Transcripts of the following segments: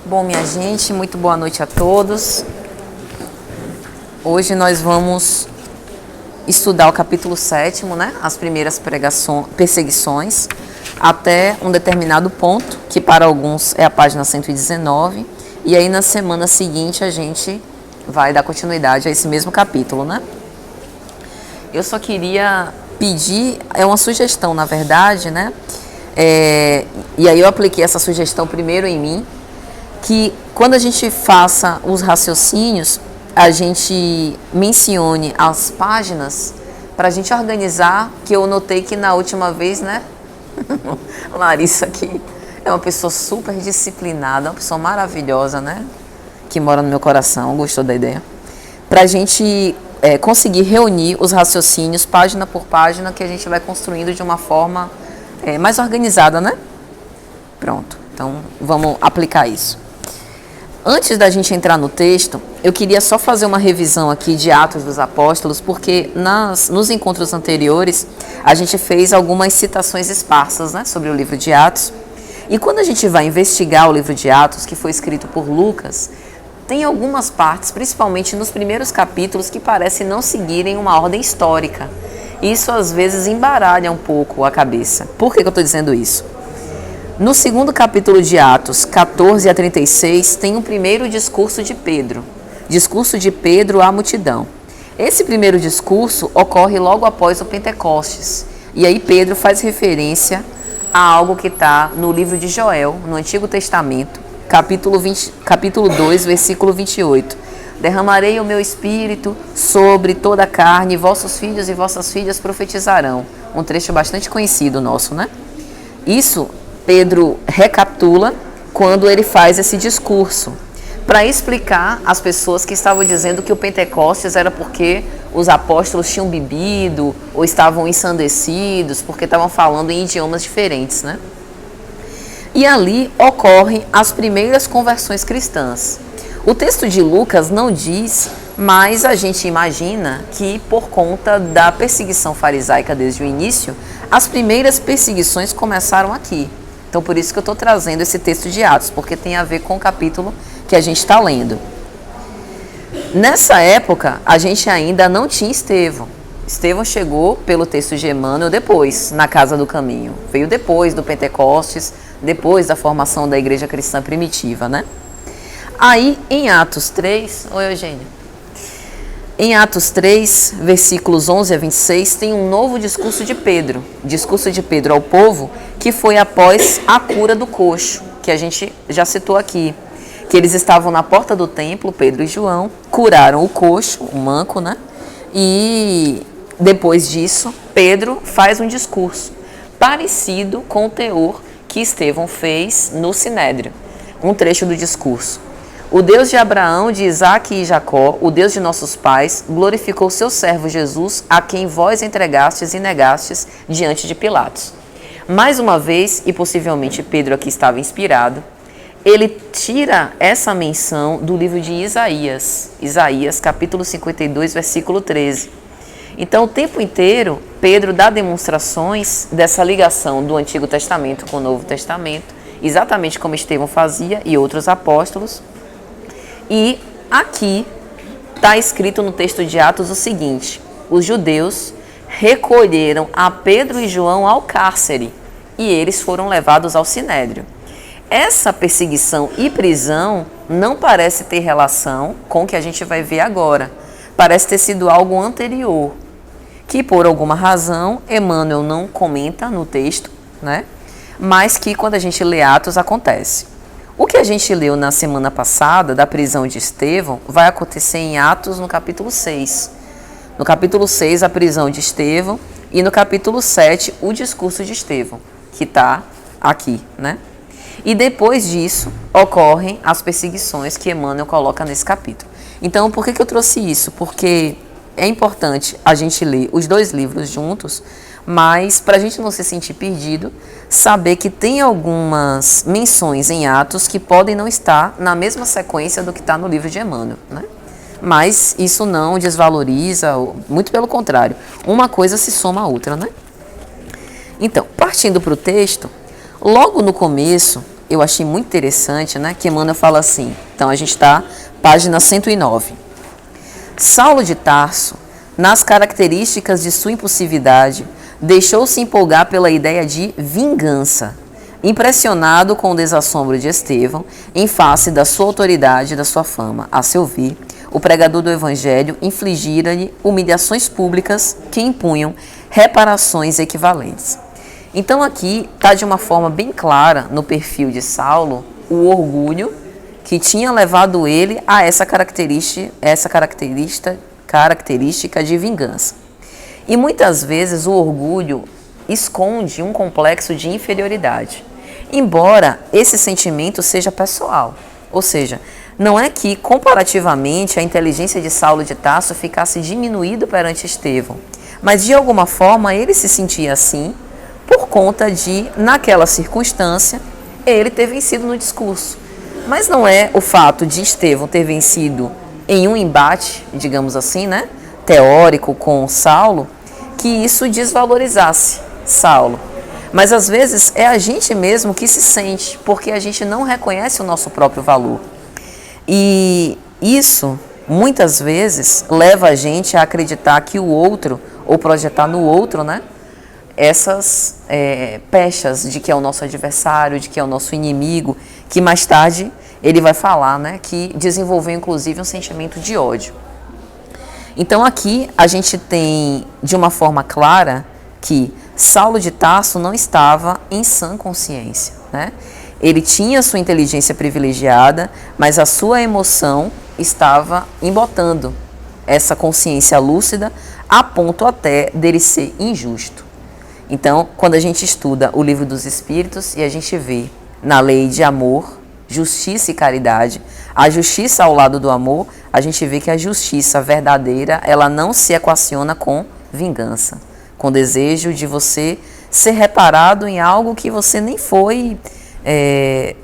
Bom, minha gente, muito boa noite a todos. Hoje nós vamos estudar o capítulo 7, né? As primeiras perseguições, até um determinado ponto, que para alguns é a página 119. E aí na semana seguinte a gente vai dar continuidade a esse mesmo capítulo, né? Eu só queria pedir, é uma sugestão na verdade, né? E aí eu apliquei essa sugestão primeiro em mim, que quando a gente faça os raciocínios, a gente mencione as páginas para a gente organizar, que eu notei que na última vez, né, Larissa aqui é uma pessoa super disciplinada, uma pessoa maravilhosa, né, que mora no meu coração, gostou da ideia, para a gente conseguir reunir os raciocínios página por página, que a gente vai construindo de uma forma mais organizada, né? Pronto, então vamos aplicar isso. Antes da gente entrar no texto, eu queria só fazer uma revisão aqui de Atos dos Apóstolos, porque nos encontros anteriores a gente fez algumas citações esparsas, né, sobre o livro de Atos. E quando a gente vai investigar o livro de Atos, que foi escrito por Lucas, tem algumas partes, principalmente nos primeiros capítulos, que parecem não seguirem uma ordem histórica. Isso às vezes embaralha um pouco a cabeça. Por que eu estou dizendo isso? No segundo capítulo de Atos, 14 a 36, tem um primeiro discurso de Pedro. Discurso de Pedro à multidão. Esse primeiro discurso ocorre logo após o Pentecostes. E aí Pedro faz referência a algo que está no livro de Joel, no Antigo Testamento, capítulo 2, versículo 28. Derramarei o meu espírito sobre toda a carne, e vossos filhos e vossas filhas profetizarão. Um trecho bastante conhecido nosso, né? Isso Pedro recapitula quando ele faz esse discurso, para explicar às pessoas que estavam dizendo que o Pentecostes era porque os apóstolos tinham bebido ou estavam ensandecidos, porque estavam falando em idiomas diferentes, né? E ali ocorrem as primeiras conversões cristãs. O texto de Lucas não diz, mas a gente imagina que por conta da perseguição farisaica desde o início, as primeiras perseguições começaram aqui. Então, por isso que eu estou trazendo esse texto de Atos, porque tem a ver com o capítulo que a gente está lendo. Nessa época, a gente ainda não tinha Estevão. Estevão chegou pelo texto de Emmanuel depois, na Casa do Caminho. Veio depois do Pentecostes, depois da formação da igreja cristã primitiva, né? Aí, em Atos 3... Oi, Eugênia. Em Atos 3, versículos 11 a 26, tem um novo discurso de Pedro. Discurso de Pedro ao povo, que foi após a cura do coxo, que a gente já citou aqui. Que eles estavam na porta do templo, Pedro e João, curaram o coxo, o manco, né? E depois disso, Pedro faz um discurso parecido com o teor que Estevão fez no Sinédrio. Um trecho do discurso. O Deus de Abraão, de Isaque e Jacó, o Deus de nossos pais, glorificou seu servo Jesus, a quem vós entregastes e negastes diante de Pilatos. Mais uma vez, e possivelmente Pedro aqui estava inspirado, ele tira essa menção do livro de Isaías, capítulo 52, versículo 13. Então, o tempo inteiro, Pedro dá demonstrações dessa ligação do Antigo Testamento com o Novo Testamento, exatamente como Estevão fazia e outros apóstolos. E aqui está escrito no texto de Atos o seguinte: os judeus recolheram a Pedro e João ao cárcere e eles foram levados ao Sinédrio. Essa perseguição e prisão não parece ter relação com o que a gente vai ver agora. Parece ter sido algo anterior, que por alguma razão Emmanuel não comenta no texto, né? Mas que quando a gente lê Atos acontece. O que a gente leu na semana passada, da prisão de Estevão, vai acontecer em Atos no capítulo 6. No capítulo 6, a prisão de Estevão, e no capítulo 7, o discurso de Estevão, que está aqui, né? E depois disso, ocorrem as perseguições que Emmanuel coloca nesse capítulo. Então, por que eu trouxe isso? Porque é importante a gente ler os dois livros juntos, mas para a gente não se sentir perdido, saber que tem algumas menções em Atos que podem não estar na mesma sequência do que está no livro de Emmanuel, né? Mas isso não desvaloriza, muito pelo contrário, uma coisa se soma à outra, né? Então, partindo para o texto, logo no começo, eu achei muito interessante, né? Que Emmanuel fala assim. Então, a gente está página 109. Saulo de Tarso, nas características de sua impulsividade, deixou-se empolgar pela ideia de vingança, impressionado com o desassombro de Estevão, em face da sua autoridade e da sua fama. A seu ver, o pregador do Evangelho infligira-lhe humilhações públicas que impunham reparações equivalentes. Então aqui está de uma forma bem clara no perfil de Saulo o orgulho que tinha levado ele a essa característica de vingança. E muitas vezes o orgulho esconde um complexo de inferioridade, embora esse sentimento seja pessoal. Ou seja, não é que comparativamente a inteligência de Saulo de Tarso ficasse diminuída perante Estevão, mas de alguma forma ele se sentia assim por conta de, naquela circunstância, ele ter vencido no discurso. Mas não é o fato de Estevão ter vencido em um embate, digamos assim, né, teórico com Saulo, que isso desvalorizasse Saulo. Mas às vezes é a gente mesmo que se sente, porque a gente não reconhece o nosso próprio valor. E isso, muitas vezes, leva a gente a acreditar que o outro, ou projetar no outro, né, essas pechas de que é o nosso adversário, de que é o nosso inimigo, que mais tarde ele vai falar, né, que desenvolveu inclusive um sentimento de ódio. Então aqui a gente tem de uma forma clara que Saulo de Tarso não estava em sã consciência, né? Ele tinha sua inteligência privilegiada, mas a sua emoção estava embotando essa consciência lúcida a ponto até dele ser injusto. Então, quando a gente estuda o Livro dos Espíritos e a gente vê na lei de amor, justiça e caridade, a justiça ao lado do amor, a gente vê que a justiça verdadeira, ela não se equaciona com vingança, com desejo de você ser reparado em algo que você nem foi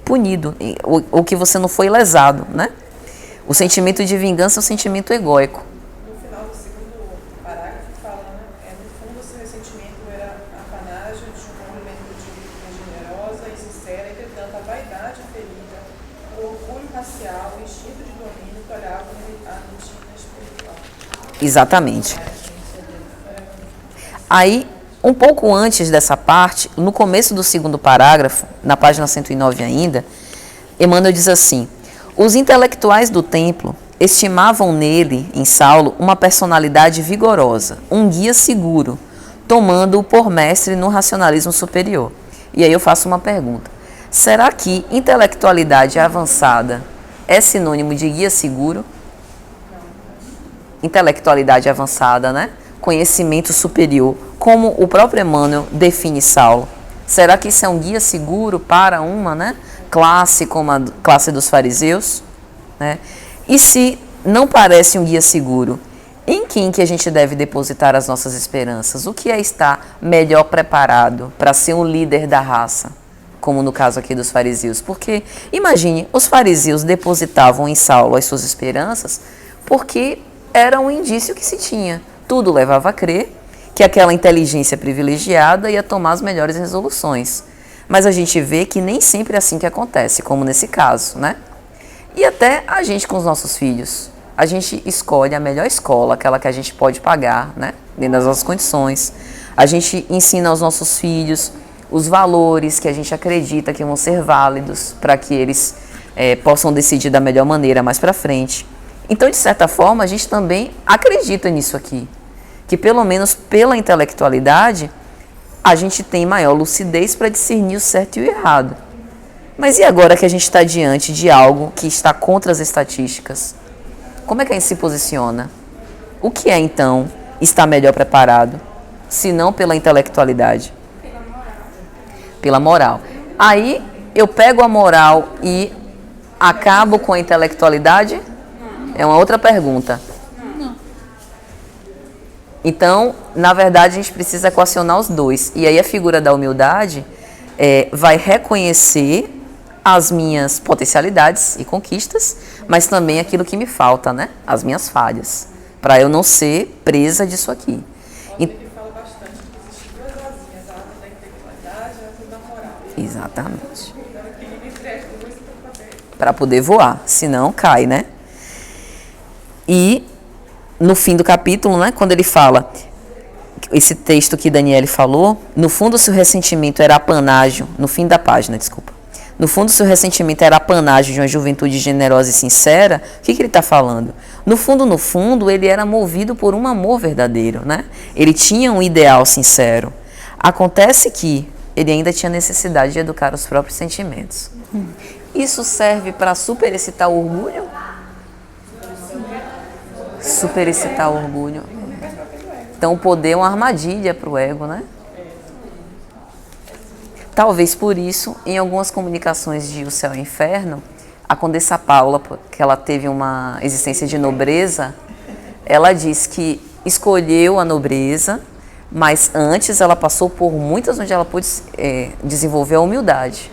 punido, ou que você não foi lesado, né? O sentimento de vingança é um sentimento egóico. No final do segundo parágrafo fala, né? No fundo, esse ressentimento era a panagem de um movimento de vida generosa e sincera, entretanto, a vaidade ferida, o orgulho racial, o instinto de domínio tolhavam a rotina espiritual. Exatamente. Aí, um pouco antes dessa parte, no começo do segundo parágrafo, na página 109 ainda, Emmanuel diz assim: os intelectuais do templo estimavam nele, em Saulo, uma personalidade vigorosa, um guia seguro, tomando-o por mestre no racionalismo superior. E aí eu faço uma pergunta: será que intelectualidade avançada é sinônimo de guia seguro? Intelectualidade avançada, né? Conhecimento superior, como o próprio Emmanuel define Saulo. Será que isso é um guia seguro para uma, né, classe como a classe dos fariseus? Né? E se não parece um guia seguro, em quem que a gente deve depositar as nossas esperanças? O que é estar melhor preparado para ser um líder da raça, como no caso aqui dos fariseus? Porque, imagine, os fariseus depositavam em Saulo as suas esperanças porque era um indício que se tinha. Tudo levava a crer que aquela inteligência privilegiada ia tomar as melhores resoluções. Mas a gente vê que nem sempre é assim que acontece, como nesse caso, né? E até a gente com os nossos filhos. A gente escolhe a melhor escola, aquela que a gente pode pagar, né? Dentro das nossas condições. A gente ensina aos nossos filhos os valores que a gente acredita que vão ser válidos para que eles possam decidir da melhor maneira mais para frente. Então, de certa forma, a gente também acredita nisso aqui. Que pelo menos pela intelectualidade, a gente tem maior lucidez para discernir o certo e o errado. Mas e agora que a gente está diante de algo que está contra as estatísticas? Como é que a gente se posiciona? O que é, então, estar melhor preparado, se não pela intelectualidade? Pela moral. Pela moral. Aí, eu pego a moral e acabo com a intelectualidade? É uma outra pergunta. Então, na verdade, a gente precisa equacionar os dois. E aí a figura da humildade vai reconhecer as minhas potencialidades e conquistas, mas também aquilo que me falta, né? As minhas falhas, para eu não ser presa disso aqui. Ele fala bastante que existem duas asinhas, a asa da intelectualidade e a asa da moral. Exatamente. Agora, eu queria para poder voar, senão cai, né? E no fim do capítulo, né, quando ele fala, esse texto que Daniele falou, no fundo seu ressentimento era apanágio, no fim da página, desculpa. No fundo seu ressentimento era apanágio de uma juventude generosa e sincera. O que ele está falando? No fundo, ele era movido por um amor verdadeiro, né? Ele tinha um ideal sincero. Acontece que ele ainda tinha necessidade de educar os próprios sentimentos. Isso serve para superexcitar o orgulho? Superexcitar o orgulho. Então, o poder é uma armadilha para o ego, né? Talvez por isso, em algumas comunicações de O Céu e o Inferno, a Condessa Paula, que ela teve uma existência de nobreza, ela diz que escolheu a nobreza, mas antes ela passou por muitas onde ela pôde desenvolver a humildade.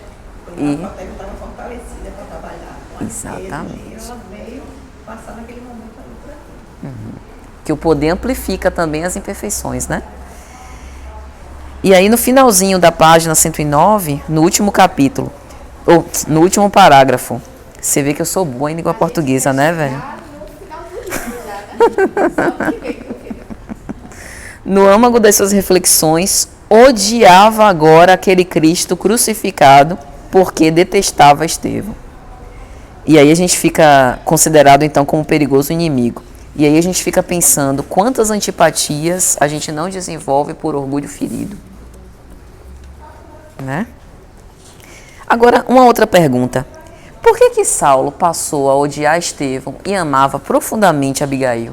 E estava fortalecida para trabalhar. Exatamente. Ela veio passar naquele momento ali para aqui. Que o poder amplifica também as imperfeições, né? E aí no finalzinho da página 109, no último capítulo, ou no último parágrafo, você vê que eu sou boa em língua portuguesa, né, velho? No âmago das suas reflexões, odiava agora aquele Cristo crucificado porque detestava Estevão. E aí a gente fica considerado então como um perigoso inimigo. E aí a gente fica pensando quantas antipatias a gente não desenvolve por orgulho ferido. Né? Agora, uma outra pergunta. Por que Saulo passou a odiar Estevão e amava profundamente Abigail?